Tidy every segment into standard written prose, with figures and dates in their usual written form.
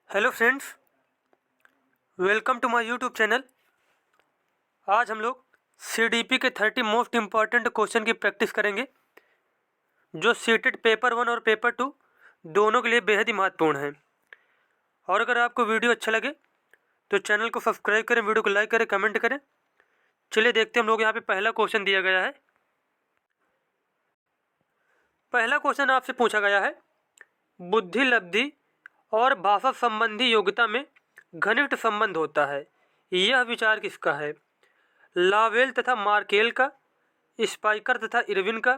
Hello friends, welcome to my YouTube channel. आज हम लोग सीडीपी के 30 मोस्ट इम्पॉर्टेंट क्वेश्चन की प्रैक्टिस करेंगे, जो सीटेट पेपर 1 और पेपर 2 दोनों के लिए बेहद ही महत्वपूर्ण है। और अगर आपको वीडियो अच्छा लगे तो चैनल को सब्सक्राइब करें, वीडियो को लाइक करें, कमेंट करें। चलिए देखते हैं हम लोग। यहाँ पे पहला क्वेश्चन दिया गया है। पहला क्वेश्चन आपसे पूछा गया है, बुद्धि लब्धि और भाषा संबंधी योग्यता में घनिष्ठ संबंध होता है, यह विचार किसका है? लावेल तथा मार्केल का, स्पाइकर तथा इरविन का,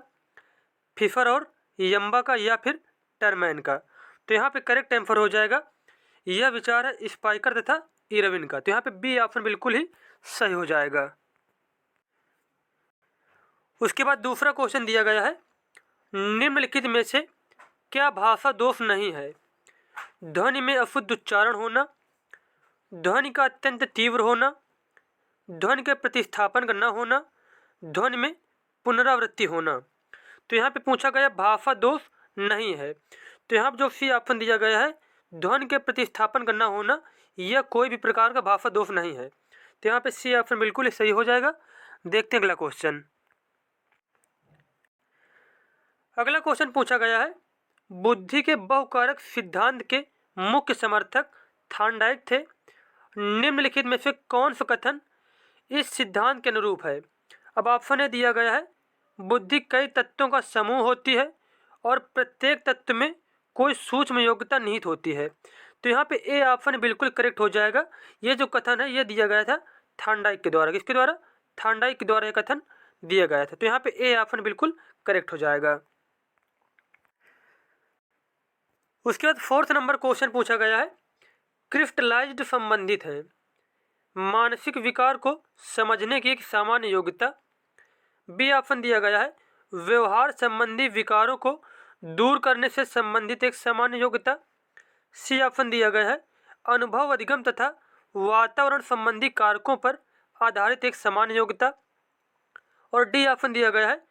फिशर और यम्बा का, या फिर टरमैन का? तो यहाँ पे करेक्ट आंसर हो जाएगा, यह विचार है स्पाइकर तथा इरविन का। तो यहाँ पे बी ऑप्शन बिल्कुल ही सही हो जाएगा। उसके बाद दूसरा क्वेश्चन दिया गया है, निम्नलिखित में से क्या भाषा दोष नहीं है? ध्वनि में अशुद्ध उच्चारण होना, ध्वनि का अत्यंत तीव्र होना, ध्वनि के प्रतिस्थापन का न होना, ध्वनि में पुनरावृत्ति होना। तो यहाँ पे पूछा गया भाषा दोष नहीं है, तो यहाँ पे जो सी ऑप्शन दिया गया है, ध्वनि के प्रतिस्थापन का न होना, यह कोई भी प्रकार का भाषा दोष नहीं है। तो यहाँ पे सी ऑप्शन बिल्कुल ही सही हो जाएगा। देखते हैं अगला क्वेश्चन। अगला क्वेश्चन पूछा गया है, बुद्धि के बहुकारक सिद्धांत के मुख्य समर्थक थॉर्नडाइक थे। निम्नलिखित में से कौन सा कथन इस सिद्धांत के अनुरूप है? अब ऑप्शन ए दिया गया है, बुद्धि कई तत्वों का समूह होती है और प्रत्येक तत्व में कोई सूक्ष्म योग्यता निहित होती है। तो यहाँ पे ए ऑप्शन बिल्कुल करेक्ट हो जाएगा। ये जो कथन है, ये दिया गया था थॉर्नडाइक के द्वारा। किसके द्वारा? थॉर्नडाइक के द्वारा ये कथन दिया गया था। तो यहाँ पे ए ऑप्शन बिल्कुल करेक्ट हो जाएगा। उसके बाद फोर्थ नंबर क्वेश्चन पूछा गया है, क्रिस्टलाइज्ड संबंधित है। मानसिक विकार को समझने की एक सामान्य योग्यता। बी ऑप्शन दिया गया है, व्यवहार संबंधी विकारों को दूर करने से संबंधित एक सामान्य योग्यता। सी ऑप्शन दिया गया है, अनुभव अधिगम तथा वातावरण संबंधी कारकों पर आधारित एक सामान्य योग्यता। और डी ऑप्शन दिया गया है,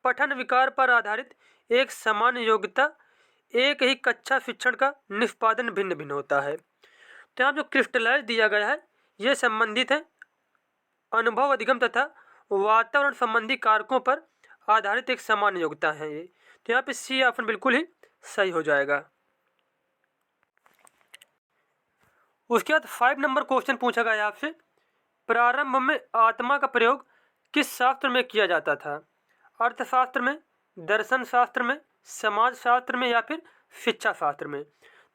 पठन विकार पर आधारित एक सामान्य योग्यता। एक ही कक्षा शिक्षण का निष्पादन भिन्न भिन्न होता है। तो यहाँ जो क्रिस्टलाइज दिया गया है, ये संबंधित है अनुभव अधिगम तथा वातावरण संबंधी कारकों पर आधारित एक सामान्य योग्यता है ये। तो यहाँ पे सी ऑप्शन बिल्कुल ही सही हो जाएगा। उसके बाद 5 नंबर क्वेश्चन पूछा गया आपसे, प्रारंभ में आत्मा का प्रयोग किस शास्त्र में किया जाता था? अर्थशास्त्र में, दर्शन शास्त्र में, समाज शास्त्र में, या फिर शिक्षा शास्त्र में?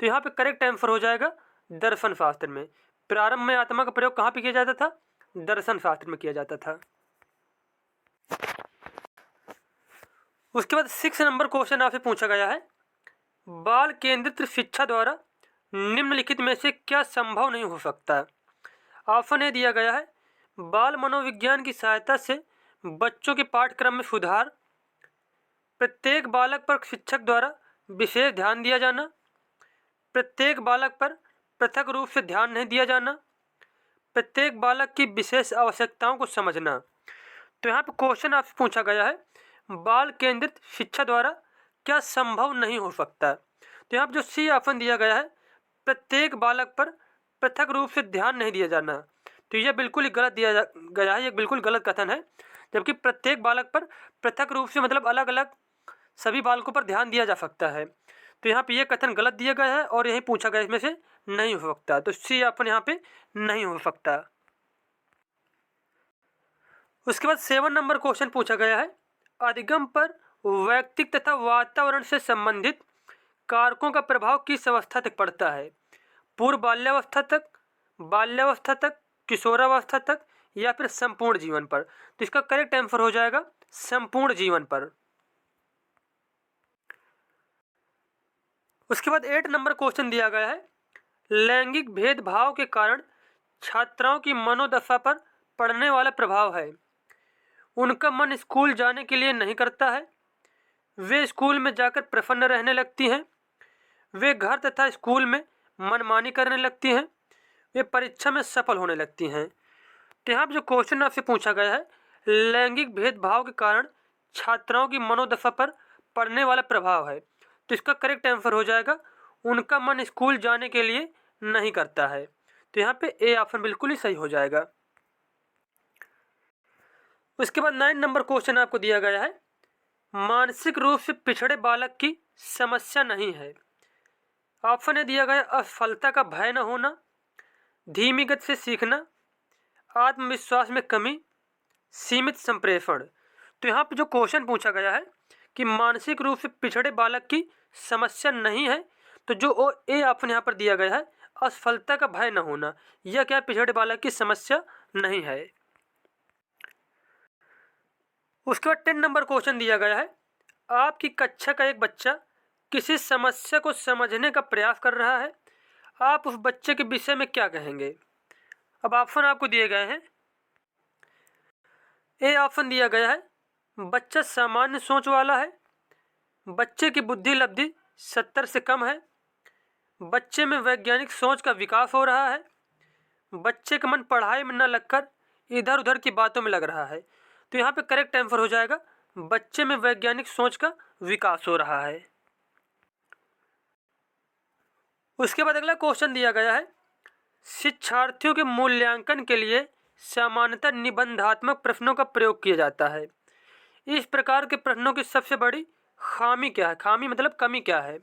तो यहाँ पे करेक्ट आंसर हो जाएगा दर्शन शास्त्र में। प्रारंभ में आत्मा का प्रयोग कहाँ पे किया जाता था? दर्शन शास्त्र में किया जाता था। उसके बाद 6 नंबर क्वेश्चन आपसे पूछा गया है, बाल केंद्रित शिक्षा द्वारा निम्नलिखित में से क्या संभव नहीं हो सकता? ऑप्शन ए दिया गया है, बाल मनोविज्ञान की सहायता से बच्चों के पाठ्यक्रम में सुधार, प्रत्येक बालक पर शिक्षक द्वारा विशेष ध्यान दिया जाना, प्रत्येक बालक पर पृथक रूप से ध्यान नहीं दिया जाना, प्रत्येक बालक की विशेष आवश्यकताओं को समझना। तो यहाँ पे क्वेश्चन आपसे पूछा गया है, बाल केंद्रित शिक्षा द्वारा क्या संभव नहीं हो सकता? तो यहाँ पे जो सी ऑप्शन दिया गया है, प्रत्येक बालक पर पृथक रूप से ध्यान नहीं दिया जाना, तो यह बिल्कुल ही गलत दिया गया है। यह बिल्कुल गलत कथन है। जबकि प्रत्येक बालक पर पृथक रूप से मतलब अलग अलग सभी बालकों पर ध्यान दिया जा सकता है। तो यहाँ पे यह कथन गलत दिया गया है और यही पूछा गया इसमें से नहीं हो सकता। तो सी ऑप्शन यहाँ पे नहीं हो सकता। उसके बाद 7 नंबर क्वेश्चन पूछा गया है, अधिगम पर व्यक्तिक तथा वातावरण से संबंधित कारकों का प्रभाव किस अवस्था तक पड़ता है? पूर्व बाल्यावस्था तक, किशोरावस्था तक, या फिर संपूर्ण जीवन पर? तो इसका करेक्ट आंसर हो जाएगा संपूर्ण जीवन पर। उसके बाद 8 नंबर क्वेश्चन दिया गया है, लैंगिक भेदभाव के कारण छात्राओं की मनोदशा पर पड़ने वाला प्रभाव है। उनका मन स्कूल जाने के लिए नहीं करता है, वे स्कूल में जाकर प्रसन्न रहने लगती हैं, वे घर तथा स्कूल में मनमानी करने लगती हैं, वे परीक्षा में सफल होने लगती हैं। तो यहाँ जो क्वेश्चन आपसे पूछा गया है, लैंगिक भेदभाव के कारण छात्राओं की मनोदशा पर पड़ने वाला प्रभाव है, तो इसका करेक्ट आंसर हो जाएगा, उनका मन स्कूल जाने के लिए नहीं करता है। तो यहाँ पे ए ऑप्शन बिल्कुल ही सही हो जाएगा। उसके बाद 9 नंबर क्वेश्चन आपको दिया गया है, मानसिक रूप से पिछड़े बालक की समस्या नहीं है। ऑप्शन ए दिया गया असफलता का भय न होना, धीमी गति से सीखना, आत्मविश्वास में कमी, सीमित संप्रेषण। तो यहाँ पे जो क्वेश्चन पूछा गया है कि मानसिक रूप से पिछड़े बालक की समस्या नहीं है, तो जो ए ऑप्शन यहाँ पर दिया गया है असफलता का भय न होना, यह क्या पिछड़े बालक की समस्या नहीं है। उसके बाद 10 नंबर क्वेश्चन दिया गया है, आपकी कक्षा का एक बच्चा किसी समस्या को समझने का प्रयास कर रहा है, आप उस बच्चे के विषय में क्या कहेंगे। अब ऑप्शन आपको दिए गए हैं। ए ऑप्शन दिया गया है, बच्चा सामान्य सोच वाला है, बच्चे की बुद्धि लब्धि 70 से कम है, बच्चे में वैज्ञानिक सोच का विकास हो रहा है, बच्चे का मन पढ़ाई में न लगकर इधर उधर की बातों में लग रहा है। तो यहाँ पे करेक्ट आंसर हो जाएगा, बच्चे में वैज्ञानिक सोच का विकास हो रहा है। उसके बाद अगला क्वेश्चन दिया गया है, शिक्षार्थियों के मूल्यांकन के लिए सामान्यतः निबंधात्मक प्रश्नों का प्रयोग किया जाता है। इस प्रकार के प्रश्नों की सबसे बड़ी खामी क्या है। खामी मतलब कमी क्या है।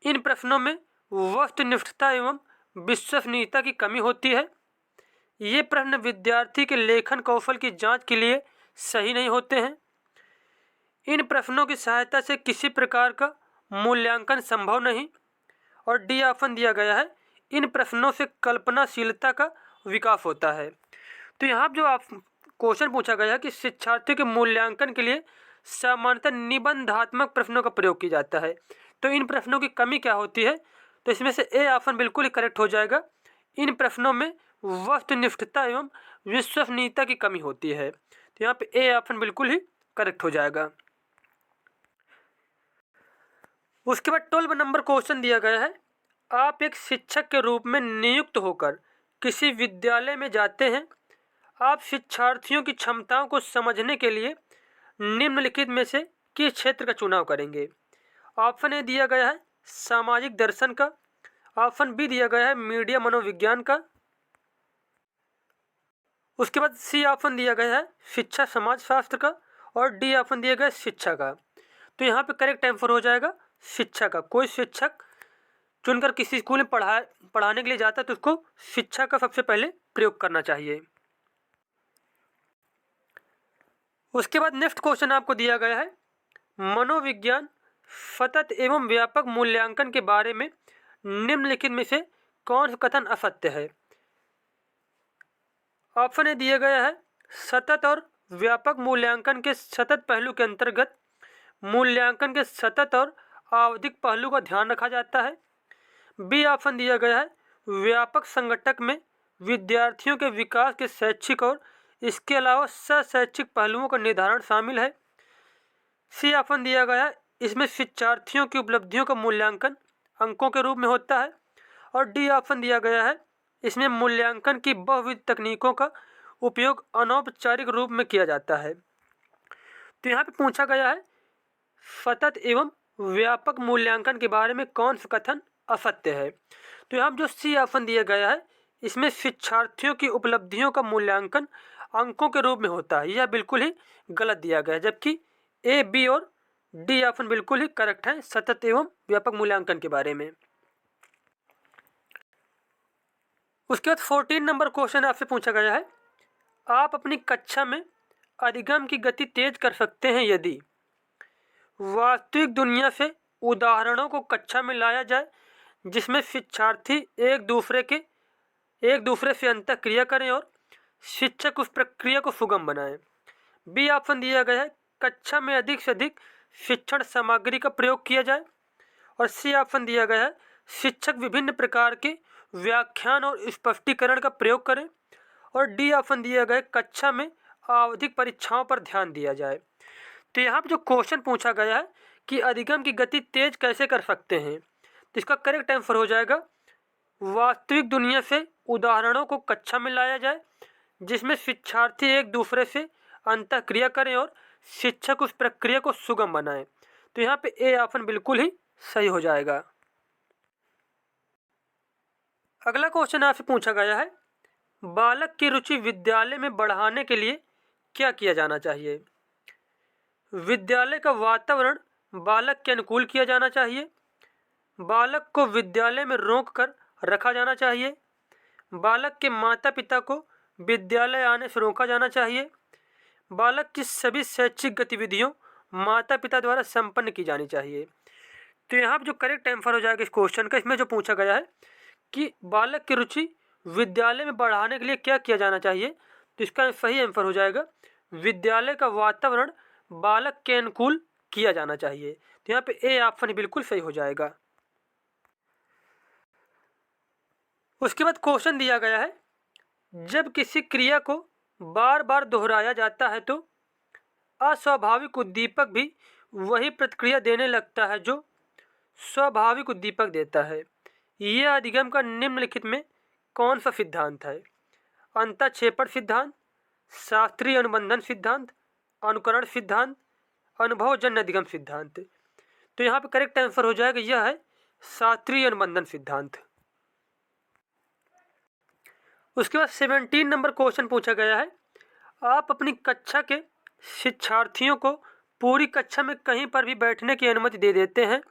इन प्रश्नों में वस्तुनिष्ठता एवं विश्वसनीयता की कमी होती है। ये प्रश्न विद्यार्थी के लेखन कौशल की जांच के लिए सही नहीं होते हैं। इन प्रश्नों की सहायता से किसी प्रकार का मूल्यांकन संभव नहीं। और डी ऑप्शन दिया गया है, इन प्रश्नों से कल्पनाशीलता का विकास होता है। तो यहाँ जो आप क्वेश्चन पूछा गया है कि शिक्षार्थियों के मूल्यांकन के लिए सामान्यतः निबंधात्मक प्रश्नों का प्रयोग किया जाता है, तो इन प्रश्नों की कमी क्या होती है। तो इसमें से ए ऑप्शन बिल्कुल ही करेक्ट हो जाएगा, इन प्रश्नों में वस्तुनिष्ठता एवं विश्वसनीयता की कमी होती है। तो यहाँ पे ए ऑप्शन बिल्कुल ही करेक्ट हो जाएगा। उसके बाद 12 नंबर क्वेश्चन दिया गया है, आप एक शिक्षक के रूप में नियुक्त होकर किसी विद्यालय में जाते हैं। आप शिक्षार्थियों की क्षमताओं को समझने के लिए निम्नलिखित में से किस क्षेत्र का चुनाव करेंगे। ऑप्शन ए दिया गया है सामाजिक दर्शन का, ऑप्शन बी दिया गया है मीडिया मनोविज्ञान का, उसके बाद सी ऑप्शन दिया गया है शिक्षा समाजशास्त्र का, और डी ऑप्शन दिया गया है शिक्षा का। तो यहाँ पे करेक्ट आंसर हो जाएगा शिक्षा का। कोई शिक्षक चुनकर किसी स्कूल में पढ़ाने के लिए जाता है तो उसको शिक्षा का सबसे पहले प्रयोग करना चाहिए। उसके बाद नेक्स्ट क्वेश्चन आपको दिया गया है, मनोविज्ञान सतत एवं व्यापक मूल्यांकन के बारे में निम्नलिखित में से कौन सा कथन असत्य है। ऑप्शन ए दिया गया है सतत और व्यापक मूल्यांकन के सतत पहलू के अंतर्गत मूल्यांकन के सतत और आवधिक पहलू का ध्यान रखा जाता है। बी ऑप्शन दिया गया है व्यापक संगठक में विद्यार्थियों के विकास के शैक्षिक और इसके अलावा शैक्षिक पहलुओं का निर्धारण शामिल है। सी ऑप्शन दिया गया है इसमें शिक्षार्थियों की उपलब्धियों का मूल्यांकन अंकों के रूप में होता है। और डी ऑप्शन दिया गया है इसमें मूल्यांकन की बहुविध तकनीकों का उपयोग अनौपचारिक रूप में किया जाता है। तो यहाँ पे पूछा गया है सतत एवं व्यापक मूल्यांकन के बारे में कौन सा कथन असत्य है। तो यहाँ जो सी ऑप्शन दिया गया है इसमें शिक्षार्थियों की उपलब्धियों का मूल्यांकन अंकों के रूप में होता है, यह बिल्कुल ही गलत दिया गया है। जबकि ए, बी और डी ऑप्शन बिल्कुल ही करेक्ट है सतत एवं व्यापक मूल्यांकन के बारे में। उसके बाद 14 नंबर क्वेश्चन आपसे पूछा गया है, आप अपनी कक्षा में अधिगम की गति तेज कर सकते हैं यदि वास्तविक दुनिया से उदाहरणों को कक्षा में लाया जाए जिसमें शिक्षार्थी एक दूसरे से अंतःक्रिया करें और शिक्षक उस प्रक्रिया को सुगम बनाएं। बी ऑप्शन दिया गया है कक्षा में अधिक से अधिक शिक्षण सामग्री का प्रयोग किया जाए। और सी ऑप्शन दिया गया है शिक्षक विभिन्न प्रकार के व्याख्यान और स्पष्टीकरण का प्रयोग करें। और डी ऑप्शन दिया गया कक्षा में आवधिक परीक्षाओं पर ध्यान दिया जाए। तो यहाँ पर जो क्वेश्चन पूछा गया है कि अधिगम की गति तेज कैसे कर सकते हैं, तो इसका करेक्ट आंसर हो जाएगा वास्तविक दुनिया से उदाहरणों को कक्षा में लाया जाए जिसमें शिक्षार्थी एक दूसरे से अंतःक्रिया करें और शिक्षक उस प्रक्रिया को सुगम बनाएं। तो यहाँ पे ए ऑप्शन बिल्कुल ही सही हो जाएगा। अगला क्वेश्चन आपसे पूछा गया है, बालक की रुचि विद्यालय में बढ़ाने के लिए क्या किया जाना चाहिए? विद्यालय का वातावरण बालक के अनुकूल किया जाना चाहिए, बालक को विद्यालय में रोक कर रखा जाना चाहिए, बालक के माता पिता को विद्यालय आने से रोका जाना चाहिए, बालक की सभी शैक्षिक गतिविधियों माता पिता द्वारा संपन्न की जानी चाहिए। तो यहाँ पर जो करेक्ट आंसर हो जाएगा इस क्वेश्चन का, इसमें जो पूछा गया है कि बालक की रुचि विद्यालय में बढ़ाने के लिए क्या किया जाना चाहिए, तो इसका सही आंसर हो जाएगा विद्यालय का वातावरण बालक के अनुकूल किया जाना चाहिए। तो यहाँ पे ए ऑप्शन बिल्कुल सही हो जाएगा। उसके बाद क्वेश्चन दिया गया है, जब किसी क्रिया को बार बार दोहराया जाता है तो अस्वाभाविक उद्दीपक भी वही प्रतिक्रिया देने लगता है जो स्वाभाविक उद्दीपक देता है। यह अधिगम का निम्नलिखित में कौन सा सिद्धांत है? अंतःक्षेपण सिद्धांत, शास्त्रीय अनुबंधन सिद्धांत, अनुकरण सिद्धांत, अनुभवजन्य अधिगम सिद्धांत। तो यहाँ पे करेक्ट आंसर हो जाएगा यह है शास्त्रीय अनुबंधन सिद्धांत। उसके बाद 17 नंबर क्वेश्चन पूछा गया है, आप अपनी कक्षा के शिक्षार्थियों को पूरी कक्षा में कहीं पर भी बैठने की अनुमति दे देते हैं।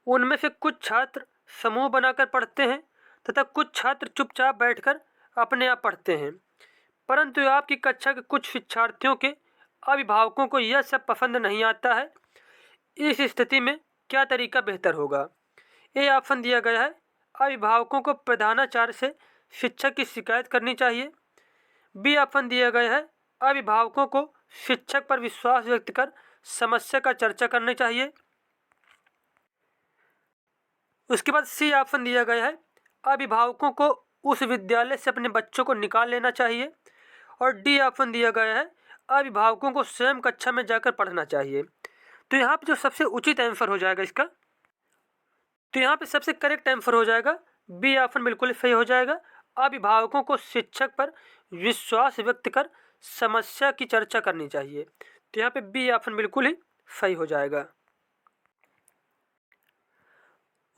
उनमें से कुछ छात्र समूह बनाकर पढ़ते हैं तथा कुछ छात्र चुपचाप बैठकर अपने आप पढ़ते हैं, परंतु आपकी कक्षा के कुछ शिक्षार्थियों के अभिभावकों को यह सब पसंद नहीं आता है। इस स्थिति में क्या तरीका बेहतर होगा? ए ऑप्शन दिया गया है, अभिभावकों को प्रधानाचार्य से शिक्षक की शिकायत करनी चाहिए। बी ऑप्शन दिया गया है, अभिभावकों को शिक्षक पर विश्वास व्यक्त कर समस्या का चर्चा करनी चाहिए। उसके बाद सी ऑप्शन दिया गया है, अभिभावकों को उस विद्यालय से अपने बच्चों को निकाल लेना चाहिए। और डी ऑप्शन दिया गया है, अभिभावकों को स्वयं कक्षा में जाकर पढ़ना चाहिए। तो यहाँ पे जो सबसे उचित आंसर हो जाएगा इसका, तो यहाँ पे सबसे करेक्ट आंसर हो जाएगा बी ऑप्शन बिल्कुल सही हो जाएगा। अभिभावकों को शिक्षक पर विश्वास व्यक्त कर समस्या की चर्चा करनी चाहिए। तो यहाँ पे बी ऑप्शन बिल्कुल ही सही हो जाएगा।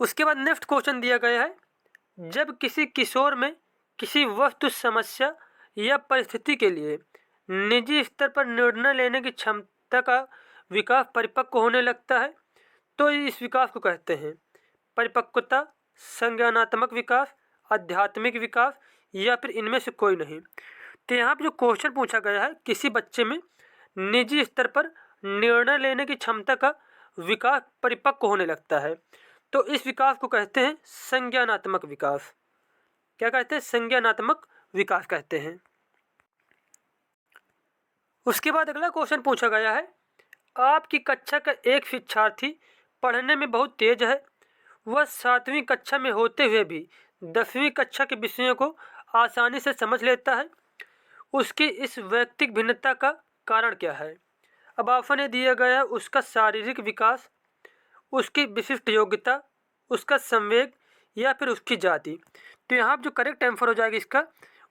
उसके बाद नेक्स्ट क्वेश्चन दिया गया है, जब किसी किशोर में किसी वस्तु, समस्या या परिस्थिति के लिए निजी स्तर पर निर्णय लेने की क्षमता का विकास परिपक्व होने लगता है तो इस विकास को कहते हैं परिपक्वता, संज्ञानात्मक विकास, आध्यात्मिक विकास या फिर इनमें से कोई नहीं। तो यहाँ पर जो क्वेश्चन पूछा गया है, किसी बच्चे में निजी स्तर पर निर्णय लेने की क्षमता का विकास परिपक्व होने लगता है तो इस विकास को कहते हैं संज्ञानात्मक विकास। क्या कहते हैं? संज्ञानात्मक विकास कहते हैं। उसके बाद अगला क्वेश्चन पूछा गया है, आपकी कक्षा का एक शिक्षार्थी पढ़ने में बहुत तेज है, वह 7वीं कक्षा में होते हुए भी 10वीं कक्षा के विषयों को आसानी से समझ लेता है। उसकी इस वैयक्तिक भिन्नता का कारण क्या है? अब ऑप्शन ए दिया गया है, उसका शारीरिक विकास, उसकी विशिष्ट योग्यता, उसका संवेग या फिर उसकी जाति। तो यहाँ जो करेक्ट आंसर हो जाएगा इसका,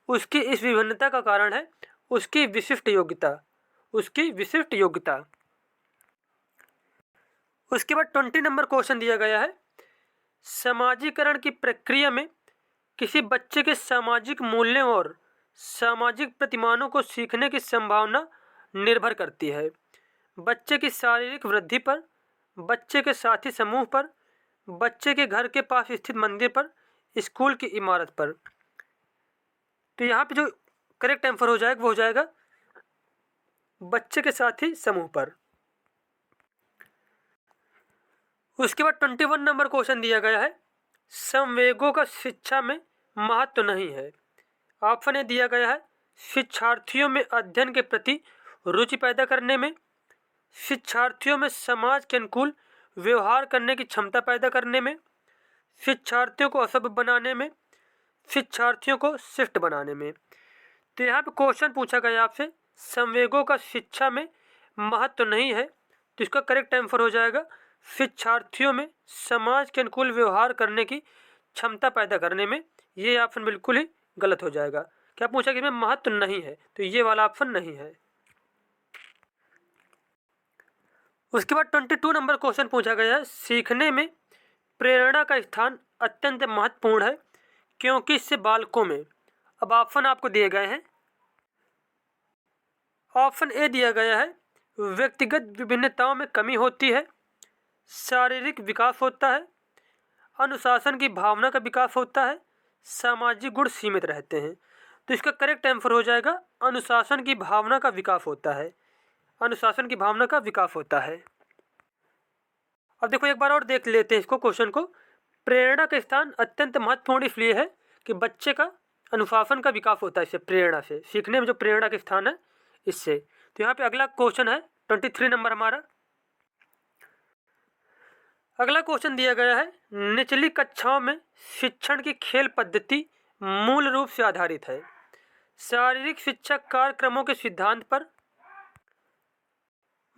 उसकी इस विभिन्नता का कारण है उसकी विशिष्ट योग्यता, उसकी विशिष्ट योग्यता। उसके बाद 20 नंबर क्वेश्चन दिया गया है, समाजीकरण की प्रक्रिया में किसी बच्चे के सामाजिक मूल्यों और सामाजिक प्रतिमानों को सीखने की संभावना निर्भर करती है बच्चे की शारीरिक वृद्धि पर, बच्चे के साथी समूह पर, बच्चे के घर के पास स्थित मंदिर पर, स्कूल की इमारत पर। तो यहाँ पे जो करेक्ट आंसर हो जाएगा वो हो जाएगा बच्चे के साथी समूह पर। उसके बाद 21 नंबर क्वेश्चन दिया गया है, संवेगों का शिक्षा में महत्व नहीं है। ऑप्शन ए दिया गया है, शिक्षार्थियों में अध्ययन के प्रति रुचि पैदा करने में, शिक्षार्थियों में समाज के अनुकूल व्यवहार करने की क्षमता पैदा करने में, शिक्षार्थियों को असभ्य बनाने में, शिक्षार्थियों को शिष्ट बनाने में। तो यहाँ पे क्वेश्चन पूछा गया आपसे, संवेगों का शिक्षा में महत्व नहीं है, तो इसका करेक्ट आंसर हो जाएगा शिक्षार्थियों में समाज के अनुकूल व्यवहार करने की क्षमता पैदा करने में। ये ऑप्शन बिल्कुल ही गलत हो जाएगा। क्या पूछा कि इसमें महत्व नहीं है, तो ये वाला ऑप्शन नहीं है। उसके बाद 22 नंबर क्वेश्चन पूछा गया है, सीखने में प्रेरणा का स्थान अत्यंत महत्वपूर्ण है, क्योंकि इससे बालकों में, अब ऑप्शन आपको दिए गए हैं। ऑप्शन ए दिया गया है व्यक्तिगत विभिन्नताओं में कमी होती है, शारीरिक विकास होता है, अनुशासन की भावना का विकास होता है, सामाजिक गुण सीमित रहते हैं। तो इसका करेक्ट आंसर हो जाएगा अनुशासन की भावना का विकास होता है। अनुशासन की भावना का विकास होता है। अब देखो एक बार और देख लेते हैं इसको, क्वेश्चन को। प्रेरणा का स्थान अत्यंत महत्वपूर्ण इसलिए है कि बच्चे का अनुशासन का विकास होता है इससे, प्रेरणा से, सीखने में जो प्रेरणा का स्थान है इससे। तो यहाँ पे अगला क्वेश्चन है 23 नंबर हमारा। अगला क्वेश्चन दिया गया है निचली कक्षाओं में शिक्षण की खेल पद्धति मूल रूप से आधारित है शारीरिक शिक्षा कार्यक्रमों के सिद्धांत पर।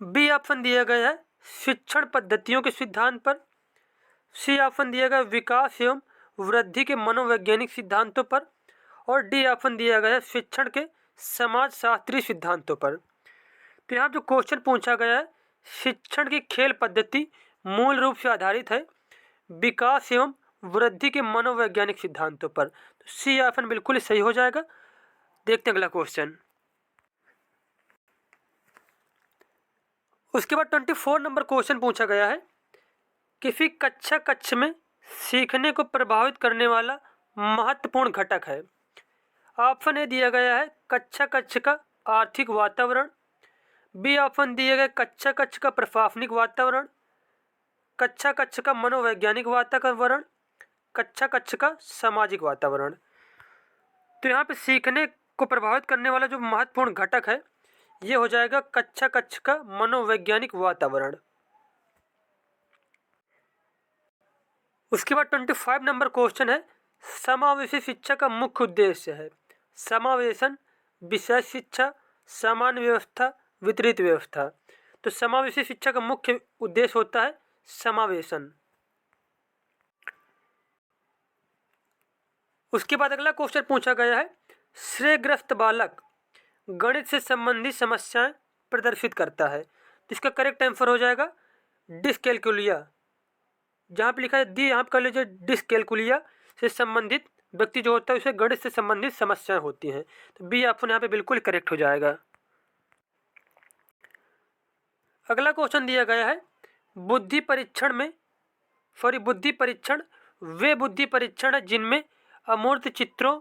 बी ऑप्शन दिया गया है शिक्षण पद्धतियों के सिद्धांत पर। सी ऑप्शन दिया गया विकास एवं वृद्धि के मनोवैज्ञानिक सिद्धांतों पर। और डी ऑप्शन दिया गया है शिक्षण के समाजशास्त्रीय सिद्धांतों पर। तो यहाँ जो क्वेश्चन पूछा गया है शिक्षण की खेल पद्धति मूल रूप से आधारित है विकास एवं वृद्धि के मनोवैज्ञानिक सिद्धांतों पर। तो सी ऑप्शन बिल्कुल सही हो जाएगा। देखते हैं अगला क्वेश्चन। उसके बाद 24 नंबर क्वेश्चन पूछा गया है किसी कक्षा कक्ष में सीखने को प्रभावित करने वाला महत्वपूर्ण घटक है। ऑप्शन ए दिया गया है कक्षा कक्ष का आर्थिक वातावरण। बी ऑप्शन दिया गया कक्षा कक्ष का प्रशासनिक वातावरण, कक्षा कक्ष का मनोवैज्ञानिक वातावरण, कक्षा कक्ष का सामाजिक वातावरण। तो यहाँ पे सीखने को प्रभावित करने वाला जो महत्वपूर्ण घटक है ये हो जाएगा कक्षा कक्ष का मनोवैज्ञानिक वातावरण। उसके बाद 25 नंबर क्वेश्चन है समावेशी शिक्षा का मुख्य उद्देश्य है। समावेशन, विषय शिक्षा, सामान्य व्यवस्था, वितरित व्यवस्था। तो समावेशी शिक्षा का मुख्य उद्देश्य होता है समावेशन। उसके बाद अगला क्वेश्चन पूछा गया है श्रेयग्रस्त बालक गणित से संबंधित समस्याएं प्रदर्शित करता है। इसका करेक्ट आंसर हो जाएगा डिसकैलकुलिया। जहाँ पे लिखा है दी, यहाँ पे कर लीजिए डिसकैलकुलिया से संबंधित व्यक्ति जो होता है उसे गणित से संबंधित समस्याएं होती हैं। तो बी ऑप्शन यहाँ पे बिल्कुल करेक्ट हो जाएगा। अगला क्वेश्चन दिया गया है बुद्धि परीक्षण वे बुद्धि परीक्षण है जिनमें अमूर्त चित्रों,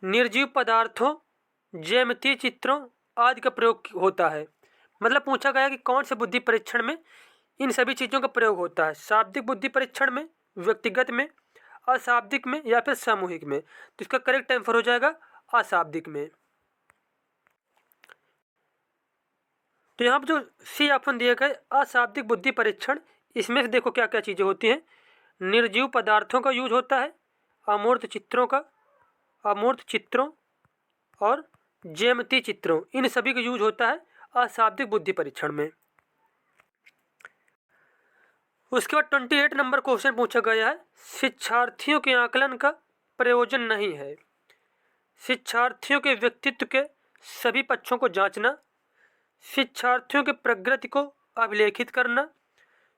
निर्जीव पदार्थों, ज्यामितीय चित्रों आदि का प्रयोग होता है। मतलब पूछा गया कि कौन से बुद्धि परीक्षण में इन सभी चीज़ों का प्रयोग होता है। शाब्दिक बुद्धि परीक्षण में, व्यक्तिगत में, अशाब्दिक में या फिर सामूहिक में। तो इसका करेक्ट आंसर हो जाएगा अशाब्दिक में। तो यहाँ पर जो सी ऑप्शन दिया गया अशाब्दिक बुद्धि परीक्षण, इसमें से देखो क्या क्या चीज़ें होती हैं। निर्जीव पदार्थों का यूज होता है, अमूर्त चित्रों और ज्यामितीय चित्रों, इन सभी का यूज होता है अशाब्दिक बुद्धि परीक्षण में। उसके बाद 28 नंबर क्वेश्चन पूछा गया है शिक्षार्थियों के आकलन का प्रयोजन नहीं है। शिक्षार्थियों के व्यक्तित्व के सभी पक्षों को जांचना, शिक्षार्थियों के प्रगति को अभिलेखित करना,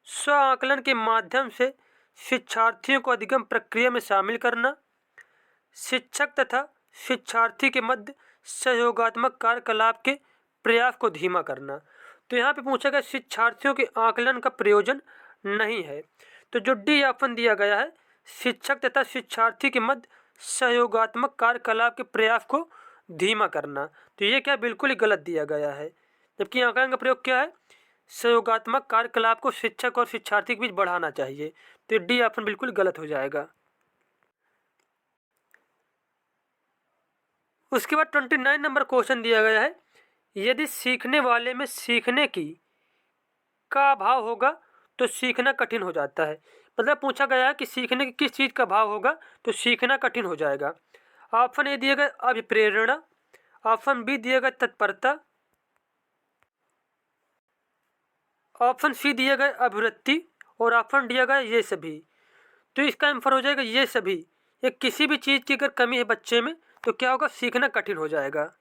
स्व आकलन के माध्यम से शिक्षार्थियों को अधिगम प्रक्रिया में शामिल करना, शिक्षक तथा शिक्षार्थी के मध्य सहयोगात्मक कार्यकलाप के प्रयास को धीमा करना। तो यहाँ पे पूछा गया शिक्षार्थियों के आकलन का प्रयोजन नहीं है। तो जो डी ऑप्शन दिया गया है शिक्षक तथा शिक्षार्थी के मध्य सहयोगात्मक कार्यकलाप के प्रयास को धीमा करना, तो ये क्या बिल्कुल ही गलत दिया गया है। जबकि आकलन का प्रयोग क्या है, सहयोगात्मक कार्यकलाप को शिक्षक और शिक्षार्थी के बीच बढ़ाना चाहिए। तो डी ऑप्शन बिल्कुल गलत हो जाएगा। उसके बाद 29 नंबर क्वेश्चन दिया गया है यदि सीखने वाले में सीखने की का अभाव होगा तो सीखना कठिन हो जाता है। मतलब पूछा गया है कि सीखने की किस चीज़ का अभाव होगा तो सीखना कठिन हो जाएगा। ऑप्शन ए दिया गया अभिप्रेरणा, ऑप्शन बी दिया गया तत्परता, ऑप्शन सी दिया गया अभिवृत्ति और ऑप्शन दिया गया ये सभी। तो इसका आंसर हो जाएगा ये सभी। ये किसी भी चीज़ की अगर कमी है बच्चे में तो क्या होगा, सीखना कठिन हो जाएगा।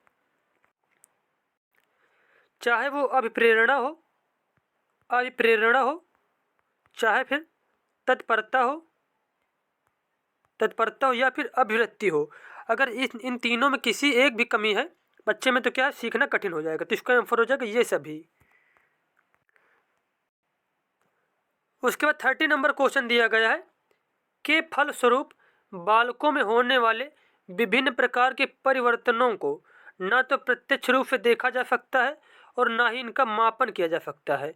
चाहे वो अभिप्रेरणा हो, चाहे फिर तत्परता हो, तत्परता हो या फिर अभिवृत्ति हो। अगर इन तीनों में किसी एक भी कमी है बच्चे में तो क्या है, सीखना कठिन हो जाएगा। तो इसका आंसर हो जाएगा ये सभी। उसके बाद 30 नंबर क्वेश्चन दिया गया है के फलस्वरूप बालकों में होने वाले विभिन्न प्रकार के परिवर्तनों को न तो प्रत्यक्ष रूप से देखा जा सकता है और ना ही इनका मापन किया जा सकता है।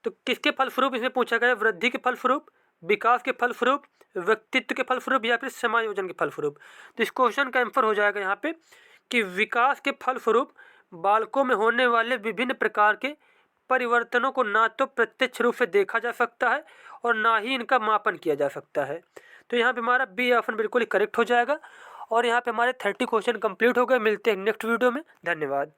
तो किसके फलस्वरूप इसमें पूछा गया है? वृद्धि के फलस्वरूप, विकास के फलस्वरूप, व्यक्तित्व के फलस्वरूप या फिर समायोजन के फलस्वरूप। तो इस क्वेश्चन का आंसर हो जाएगा यहाँ पे कि विकास के फलस्वरूप बालकों में होने वाले विभिन्न प्रकार के परिवर्तनों को ना तो प्रत्यक्ष रूप से देखा जा सकता है और ना ही इनका मापन किया जा सकता है। तो यहाँ पे हमारा बी ऑप्शन बिल्कुल ही करेक्ट हो जाएगा। और यहाँ पे हमारे 30 क्वेश्चन कंप्लीट हो गए। मिलते हैं नेक्स्ट वीडियो में। धन्यवाद।